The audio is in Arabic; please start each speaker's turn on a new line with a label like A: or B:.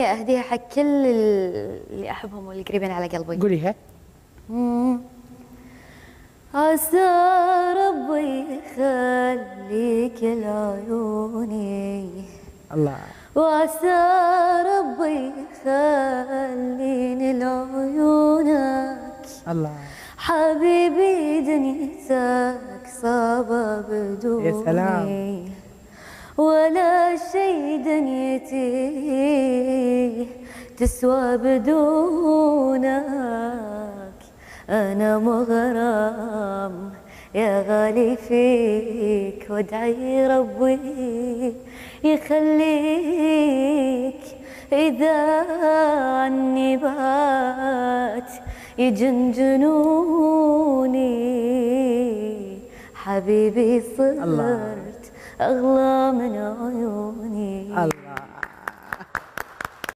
A: أهديها حق كل اللي أحبهم واللي قريبين على قلبي.
B: قوليها.
A: عسى ربي يخليك لعيوني،
B: الله.
A: وعسى ربي يخليني لعيونك،
B: الله.
A: حبيبي دنيتك صعبة بدوني،
B: يا سلام.
A: ولا شي دنيتي تسوى بدونك. أنا مغرم يا غالي فيك، وادعي ربي يخليك. إذا عني بات يجنجنوني، حبيبي صرت أغلى من عيوني.
B: الله.